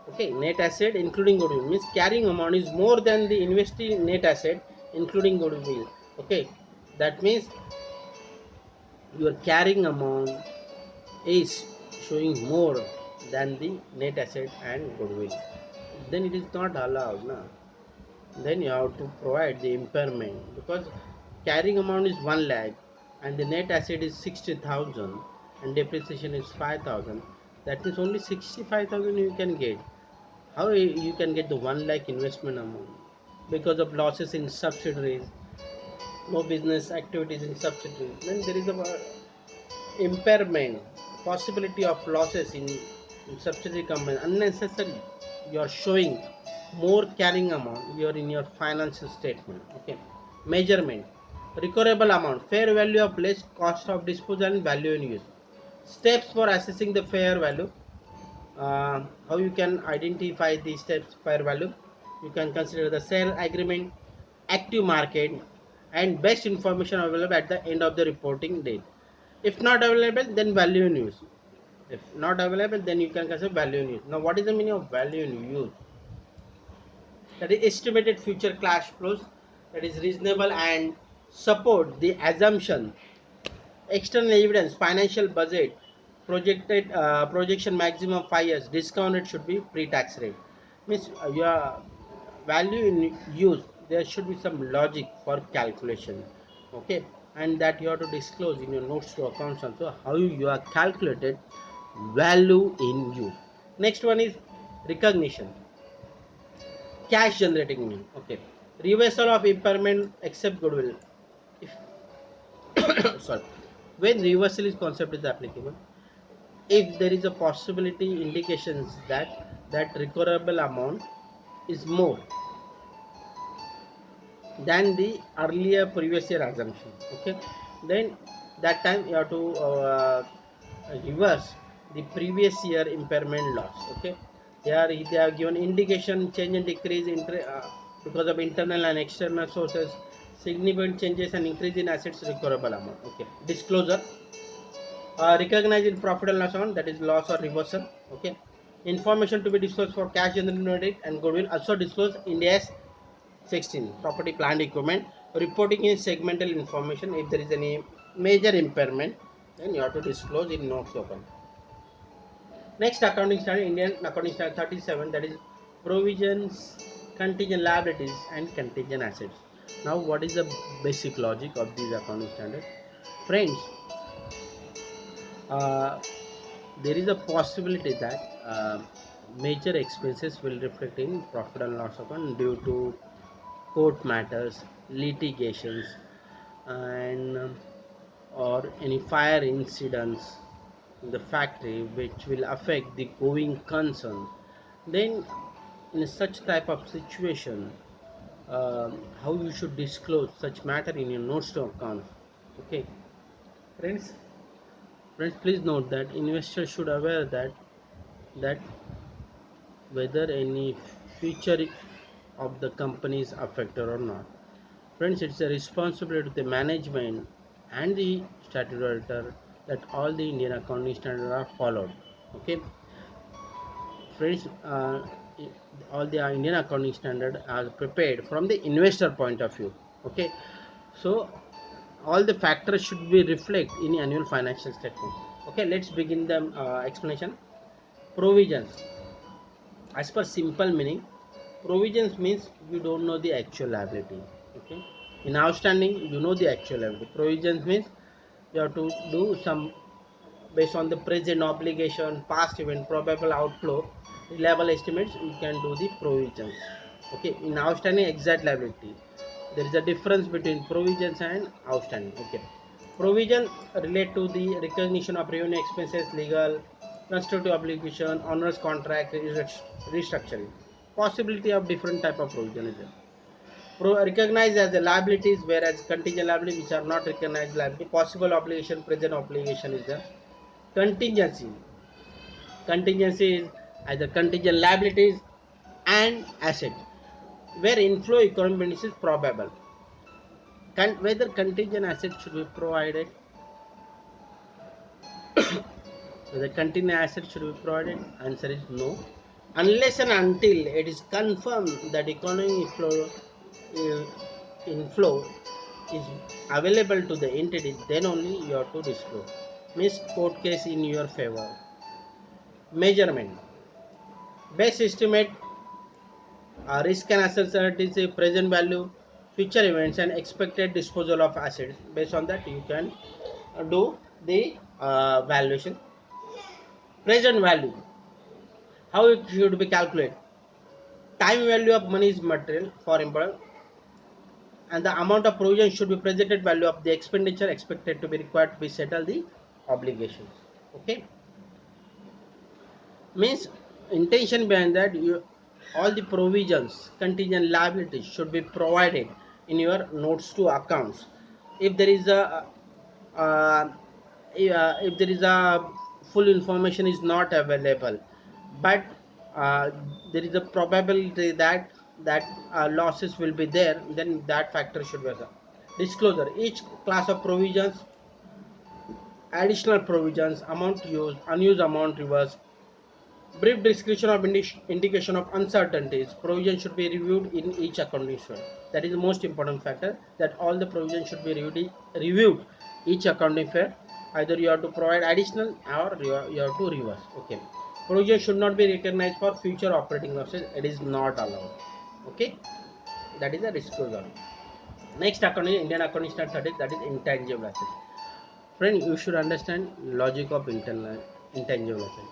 Okay, net asset including goodwill means carrying amount is more than the investing net asset including goodwill. Okay, that means your carrying amount is showing more than the net asset and goodwill. Then it is not allowed now. Then you have to provide the impairment, because carrying amount is 1 lakh and the net asset is 60,000 and depreciation is 5,000. That means only 65,000 you can get. How you can get the 1 lakh investment amount? Because of losses in subsidiaries, no business activities in subsidiaries. Then there is a impairment, possibility of losses in subsidiary company unnecessary. You are showing more carrying amount you are in your financial statement. Okay, measurement: recoverable amount, fair value of less cost of disposal and value in use. Steps for assessing the fair value: how you can identify the steps fair value. You can consider the sale agreement, active market, and best information available at the end of the reporting date. If not available, then value in use. If not available, then you can consider value in use. Now what is the meaning of value in use? That is estimated future cash flows, that is reasonable and support the assumption. External evidence: financial budget, projected projection maximum 5 years, discount rate should be pre-tax rate. Means your value in use, there should be some logic for calculation. Okay, and that you have to disclose in your notes to accounts also how you are calculated value in use. Next one is recognition: cash generating mean. Okay, reversal of impairment except goodwill. If sorry, when reversal is concept is applicable, if there is a possibility indications that recoverable amount is more than the earlier previous year assumption. Okay, then that time you have to reverse the previous year impairment loss. Okay, here they have given indication change and decrease because of internal and external sources, significant changes and increase in assets recoverable amount. Okay, disclosure: recognize in profit and loss account, that is loss or reversal. Okay, information to be disclosed for cash generated and goodwill also disclosed in AS 16. Property, plant, equipment. Reporting in segmental information: if there is any major impairment, then you have to disclose in notes open. Next accounting standard, Indian accounting standard 37, that is provisions, contingent liabilities and contingent assets. Now what is the basic logic of these accounting standards? Friends, uh, there is a possibility that major expenses will reflect in profit and loss account due to court matters, litigations, and or any fire incidents in the factory which will affect the going concern. Then in such type of situation, how you should disclose such matter in your notes to accounts. Okay, friends, please note that investors should aware that whether any future of the company is affected or not. Friends, it's a responsibility of the management and the statutory auditor that all the Indian accounting standards are followed. Okay, friends, all the Indian accounting standards are prepared from the investor point of view. Okay, so all the factors should be reflect in annual financial statement. Okay, let's begin the explanation. Provisions. As per simple meaning, provisions means you don't know the actual liability. Okay, in outstanding you know the actual liability. Provisions means you have to do some based on the present obligation, past event, probable outflow, level estimates, you can do the provisions. Okay, in outstanding exact liability, there is a difference between provisions and outstanding. Okay, provision relate to the recognition of revenue expenses, legal, constructive obligation, onerous contract, restructuring. Possibility of different type of provision is there. Recognized as the liabilities, whereas contingent liability which are not recognized liability. Possible obligation, present obligation is there. Contingency. Contingency is either contingent liabilities and asset, where inflow economic benefit is probable. Whether contingent asset should be provided, whether contingent asset should be provided, answer is no. Unless and until it is confirmed that economic inflow is available to the entity, then only you have to disclose. Means court case in your favor. Measurement. Best estimate risk and assets is a present value, future events, and expected disposal of assets. Based on that, you can do the valuation. Present value. How it should be calculated? Time value of money is material for employer, and the amount of provision should be presented value of the expenditure expected to be required to be settle the obligations. Okay, means intention behind that, you all the provisions, contingent liabilities should be provided in your notes to accounts. If there is a if there is a full information is not available, but uh, there is a probability that losses will be there, then that factor should be there. Disclosure. Each class of provisions, additional provisions, amount used, unused amount reversed. Brief description of indication of uncertainties. Provision should be reviewed in each accounting firm. That is the most important factor, that all the provisions should be reviewed each accounting firm. Either you have to provide additional or you have to reverse. Okay. Provision should not be recognized for future operating losses. It is not allowed. Okay. That is a disclosure. Next accounting, Indian accounting standard, that is intangible assets. Friend, you should understand logic of intangible asset.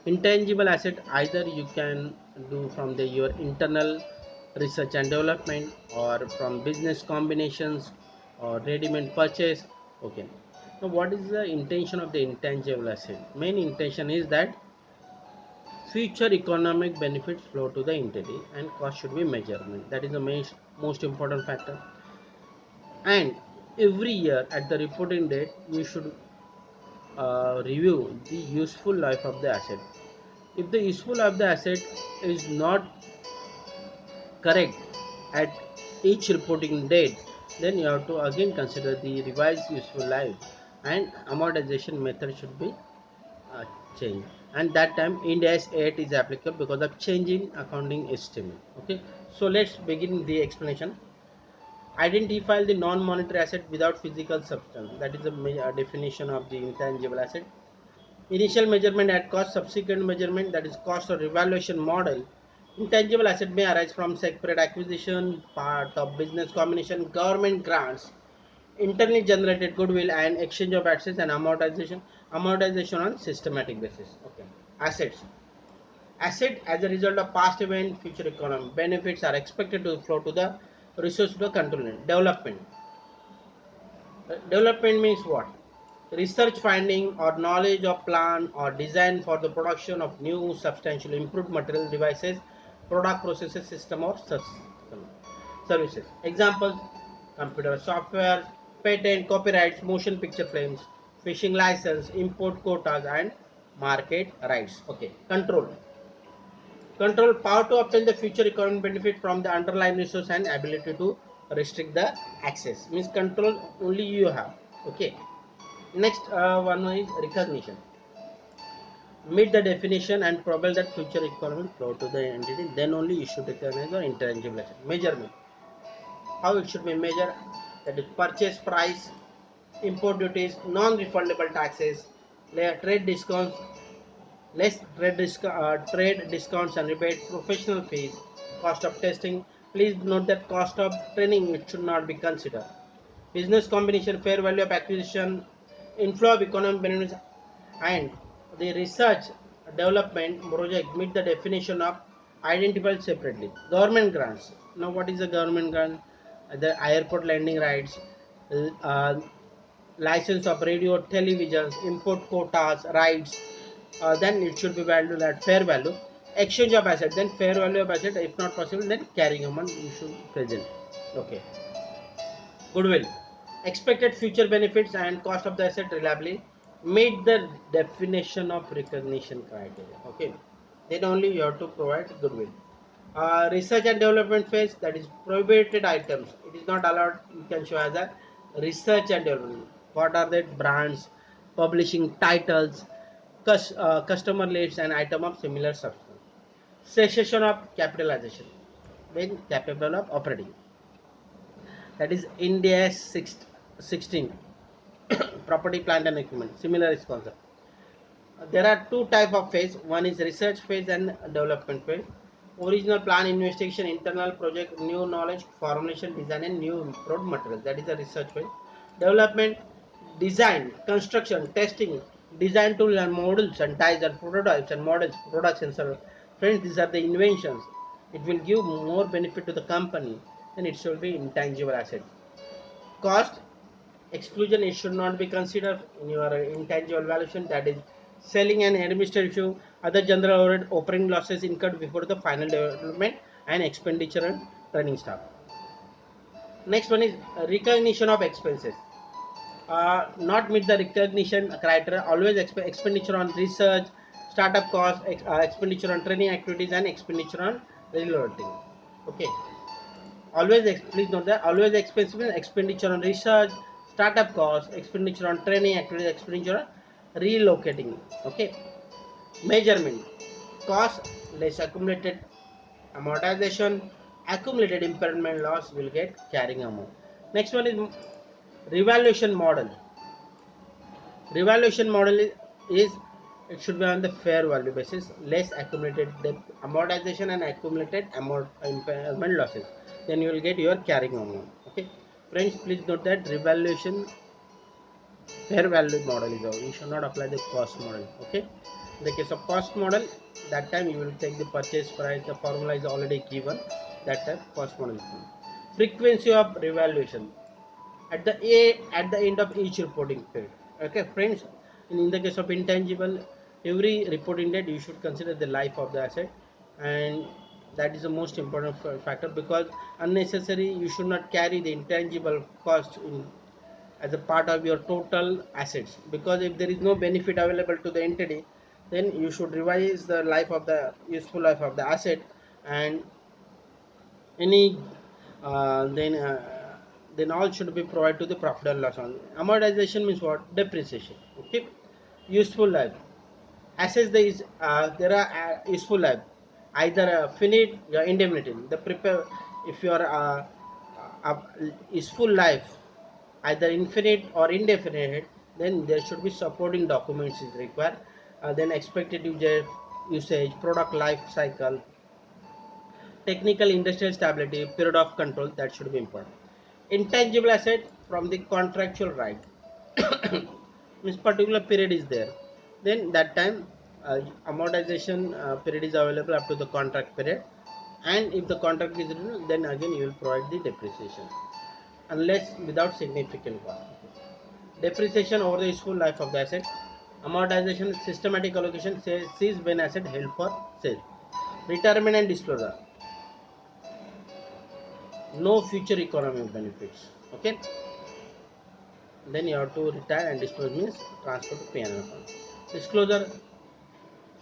Intangible asset either you can do from your internal research and development, or from business combinations, or ready-made purchase. Okay. Now, what is the intention of the intangible asset? Main intention is that future economic benefits flow to the entity, and cost should be measurement. That is the most important factor. And every year at the reporting date, you should review the useful life of the asset. If the useful life of the asset is not correct at each reporting date, then you have to again consider the revised useful life, and amortization method should be uh, changed. And that time Ind AS 8 is applicable because of change in accounting estimate. Okay, so let's begin the explanation. Identify the non-monetary asset without physical substance. That is the definition of the intangible asset. Initial measurement at cost, subsequent measurement, that is cost or evaluation model. Intangible asset may arise from separate acquisition, part of business combination, government grants, internally generated goodwill, and exchange of assets, and amortization on systematic basis. Okay. Assets. Asset as a result of past event, future economic benefits are expected to flow to the resource to the control. Development. Development means what? Research finding or knowledge of plan or design for the production of new substantial improved material, devices, product, processes, system, or services. Examples: computer software, patent, copyrights, motion picture films, fishing license, import quotas, and market rights. Okay. Control. Control, power to obtain the future economic benefit from the underlying resource and ability to restrict the access. Means control only you have. Okay. Next one is recognition. Meet the definition and probable that future economic flow to the entity, then only you should recognize the intangible asset. Measurement. How it should be measured? That is purchase price, import duties, non-refundable taxes, trade discounts, less trade discounts and rebate, professional fees, cost of testing. Please note that cost of training it should not be considered. Business combination, fair value of acquisition, inflow of economic benefits, and the research development project meet the definition of identified separately. Government grants. Now, what is a government grant? The airport landing rights, uh, license of radio, televisions, import quotas, rights. Then it should be valued at fair value. Exchange of asset, then fair value of asset. If not possible, then carrying amount you should present. Okay. Goodwill. Expected future benefits and cost of the asset reliably meet the definition of recognition criteria. Okay. Then only you have to provide goodwill. Research and development phase, that is prohibited items. It is not allowed. You can show as a research and development. What are the brands, publishing titles, customer lists, and item of similar substance. Cessation of capitalization. Then capable of operating, that is India 16 property plant and equipment similar is concept. There are two type of phase, one is research phase and development phase. Original plan, investigation, internal project, new knowledge formulation, design and new improved materials, that is the research phase. Development, design, construction, testing, design tools and models and ties and prototypes and models, products and services. Friends, these are the inventions. It will give more benefit to the company, and it should be intangible asset. Cost exclusion, it should not be considered in your intangible valuation, that is selling and administrative other general overhead operating losses incurred before the final development and expenditure and training staff. Next one is recognition of expenses. Not meet the recognition criteria, always expenditure on research, startup cost, expenditure on training activities and expenditure on reloading. Okay, always please note that always expenditure on research, startup costs, expenditure on training activities, expenditure on relocating. Okay. Measurement, cost less accumulated amortization, accumulated impairment loss will get carrying amount. Next one is revaluation model. Revaluation model is it should be on the fair value basis, less accumulated debt amortization and accumulated impairment losses, then you will get your carrying amount. Okay, friends, please note that revaluation fair value model is over. You should not apply the cost model. Okay, in the case of cost model, that time you will take the purchase price, the formula is already given, that time cost model is given. Frequency of revaluation at the end of each reporting period. Okay, friends, in the case of intangible, every reporting date you should consider the life of the asset, and that is the most important factor, because unnecessary you should not carry the intangible cost as a part of your total assets, because if there is no benefit available to the entity, then you should revise the life of the useful life of the asset, and any then all should be provided to the profit and loss on. Amortization means what? Depreciation. Okay. Useful life. Assets there are useful life, either finite or indefinite. The prepare if your useful life either infinite or indefinite, then there should be supporting documents is required. Then expected usage, product life cycle, technical industrial stability, period of control, that should be important. Intangible asset from the contractual right. This particular period is there, then that time amortization period is available up to the contract period, and if the contract is renewed, then again you will provide the depreciation unless without significant cost. Depreciation over the useful life of the asset. Amortization, systematic allocation, cease when asset held for sale. Retirement and disclosure, no future economic benefits. Okay, then you have to retire and disclose means transfer to P&L account. Disclosure,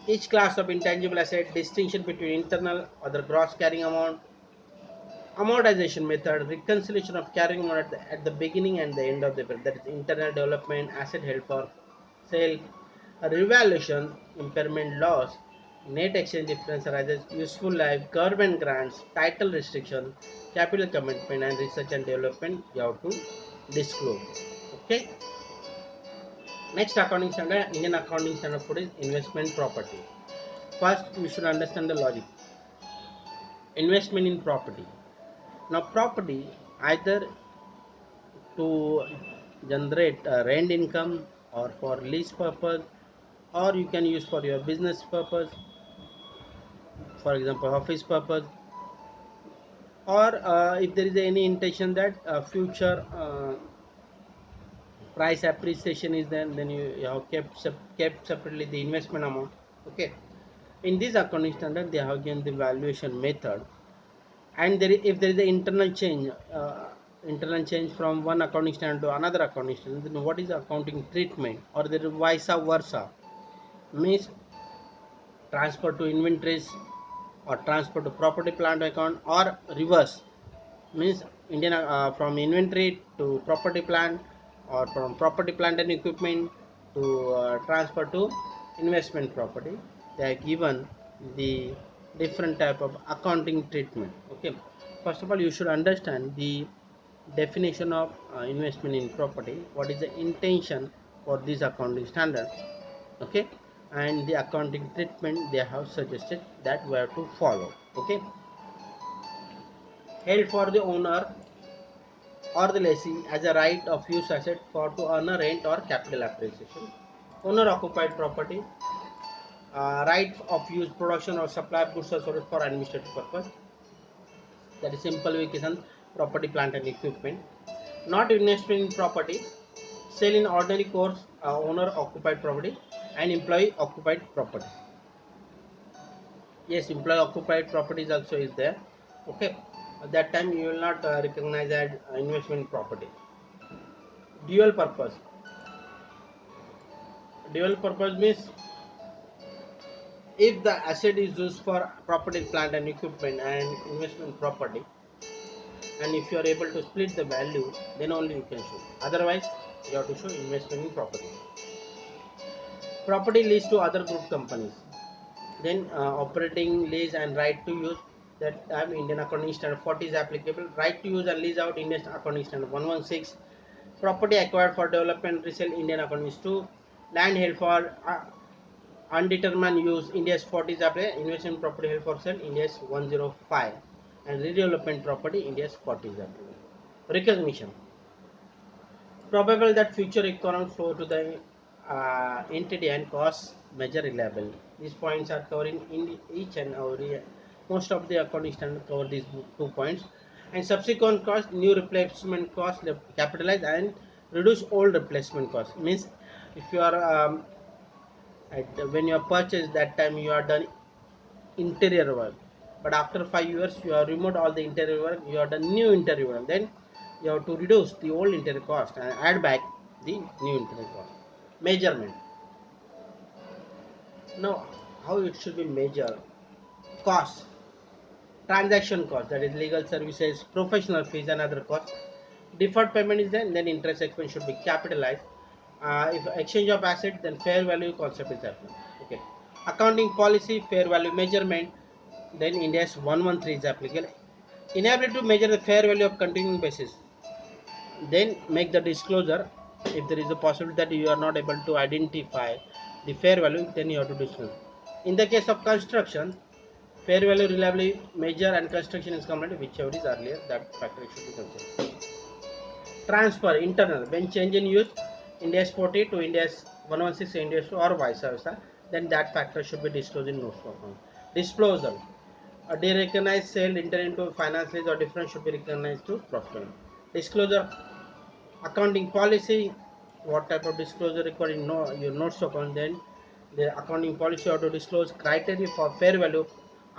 each class of intangible asset, distinction between internal or the gross carrying amount, amortization method, reconciliation of carrying amount at the beginning and the end of the period, that is internal development, asset held for sale, revaluation, impairment loss, net exchange difference arises, useful life, government grants, title restriction, capital commitment, and research and development you have to disclose. Okay. Next accounting standard, Indian accounting standard code is investment property. First, we should understand the logic. Investment in property. Now, property either to generate rent income or for lease purpose, or you can use for your business purpose, for example, office purpose, or if there is any intention that future price appreciation is there, then you have kept separately the investment amount. Okay. In this accounting standard, they have given the valuation method, and if there is an internal change from one accounting standard to another accounting standard, then what is accounting treatment, or there is vice versa, means transfer to inventories or transfer to property plant account, or reverse, means Indian from inventory to property plant, or from property plant and equipment to transfer to investment property. They are given the different type of accounting treatment. Okay, first of all, you should understand the definition of investment in property, what is the intention for this accounting standard. Okay, and the accounting treatment they have suggested that we have to follow. Okay, held for the owner or the lessee as a right of use asset for to earn a rent or capital appreciation. Owner occupied property, right of use, production or supply of goods or service for administrative purpose. That is simple vacation, property, plant and equipment. Not investment in property, sale in ordinary course, owner occupied property and employee occupied property. Yes, employee occupied properties also is there. Okay, at that time you will not recognize as investment in property. Dual purpose. Dual purpose means if the asset is used for property, plant and equipment and investment property, and if you are able to split the value, then only you can show. Otherwise, you have to show investment in property. Property leased to other group companies. Then operating lease and right to use, that time Indian accounting standard 40 is applicable. Right to use and lease out, Indian accounting standard 116. Property acquired for development resale, Indian accounting is 2. Land held for undetermined use, India's 40 is applicable. Investment property held for sale, India's 105. And redevelopment property, India's 40 is applicable. Recognition. Probable that future economic flow to the entity and cost measure reliable. These points are covering in each and every. Most of the accounting standard cover these 2 points. And subsequent cost, new replacement cost capitalized and reduce old replacement cost. Means if you are when you are purchased, that time you are done interior work, but after 5 years you have removed all the interior work, you have done new interior work, then you have to reduce the old interior cost and add back the new interior cost. Measurement. Now, how it should be measured? Cost, transaction cost, that is legal services, professional fees and other costs. Deferred payment is there, then interest expense should be capitalized. If exchange of asset, then fair value concept is applicable. Okay, accounting policy, fair value measurement, then India's 113 is applicable. Inability to measure the fair value of continuing basis, then make the disclosure. If there is a possibility that you are not able to identify the fair value, then you have to disclose. In the case of construction, fair value reliably measure and construction is completed, whichever is earlier, that factor should be considered. Transfer internal, when change in use, India's 40 to India's 116, India's 2 or vice versa, then that factor should be disclosed in notes to account. Disclosure, a derecognized sale entered into finance lease or difference should be recognized to profit. Disclosure, accounting policy, what type of disclosure required in your notes to account, then the accounting policy ought to disclose criteria for fair value,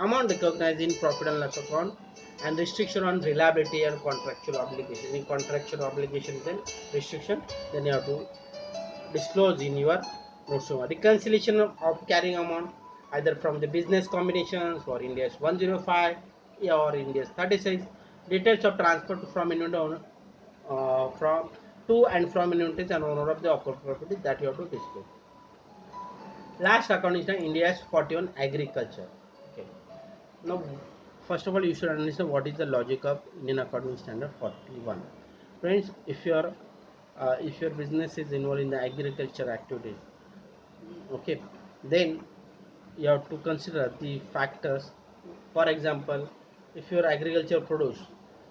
amount recognized in profit and loss account, and restriction on reliability and contractual obligation. In contractual obligation, then restriction, then you have to disclose in your notes. Reconciliation of carrying amount either from the business combinations for India's 105 or India's 36. Details of transfer from inventory from to and from inventories and owner of the property, that you have to disclose. Last account is India's 41 agriculture. Okay. Now, first of all, you should understand what is the logic of Indian Accounting Standard 41. Friends, if you are if your business is involved in the agriculture activity, okay, then you have to consider the factors. For example, if your agriculture produce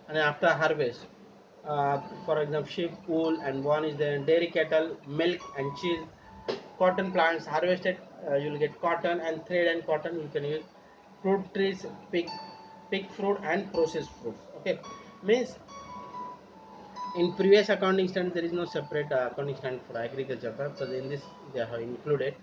and after harvest, for example, sheep wool and one is the dairy cattle milk and cheese, cotton plants harvested, you will get cotton and thread and cotton you can use, fruit trees, pig fruit and processed fruits. Okay, means in previous accounting standard there is no separate accounting standard for agriculture, but in this they have included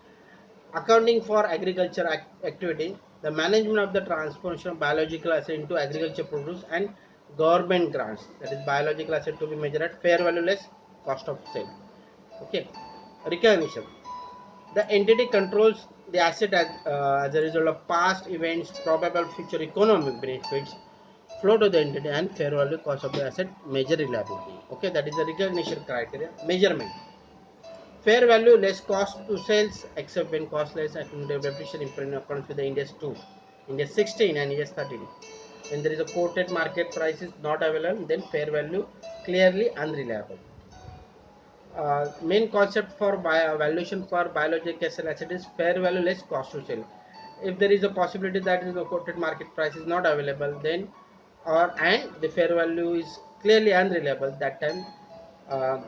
accounting for agriculture activity, the management of the transformation of biological asset into agriculture produce and government grants, that is biological asset to be measured at fair value less cost of sale. Okay, recognition, the entity controls the asset as a result of past events, probable future economic benefits flow to the entity and fair value cost of the asset measure reliability. Okay, that is the recognition criteria. Measurement, fair value less cost to sales except when cost less accumulative depreciation in accordance with the India's 2, India's 16 and India's 13. When there is a quoted market price is not available, then fair value clearly unreliable. Main concept for valuation for biological asset is fair value less cost to sell. If there is a possibility that the quoted market price is not available, then and the fair value is clearly unreliable, that time uh,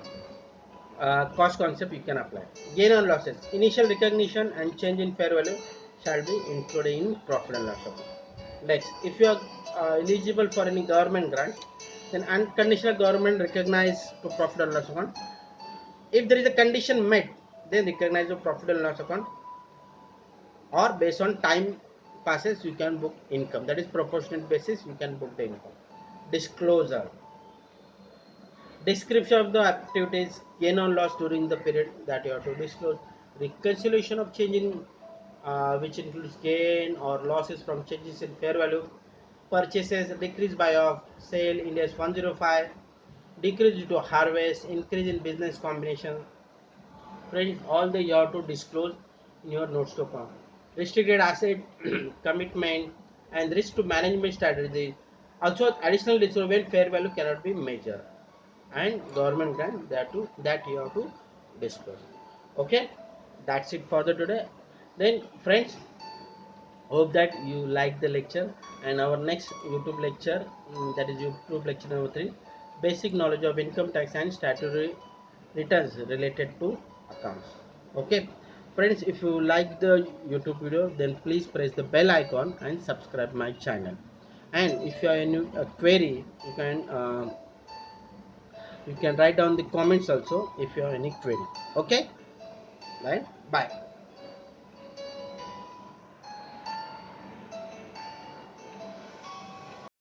cost concept you can apply. Gain and losses, initial recognition and change in fair value shall be included in profit and loss account. Next, if you are eligible for any government grant, then unconditional government recognize to profit and loss account. If there is a condition met, then recognize the profit and loss account, or based on time passes you can book income, that is proportionate basis you can book the income. Disclosure, description of the activities, gain or loss during the period that you have to disclose, reconciliation of change in which includes gain or losses from changes in fair value, purchases decrease by of sale India's 105, decrease due to harvest, increase in business combination. Friends, all the you have to disclose in your notes to account. Restricted asset commitment and risk to management strategy. Also, additional disclosure when fair value cannot be measured, and government grant that you have to disclose. Okay, that's it for the today. Then, friends, hope that you like the lecture, and our next YouTube lecture, that is YouTube lecture number 3, basic knowledge of income tax and statutory returns related to accounts. Okay, friends, if you like the YouTube video, then please press the bell icon and subscribe my channel. And if you have any query, you can write down the comments also if you have any query. Okay, right, bye.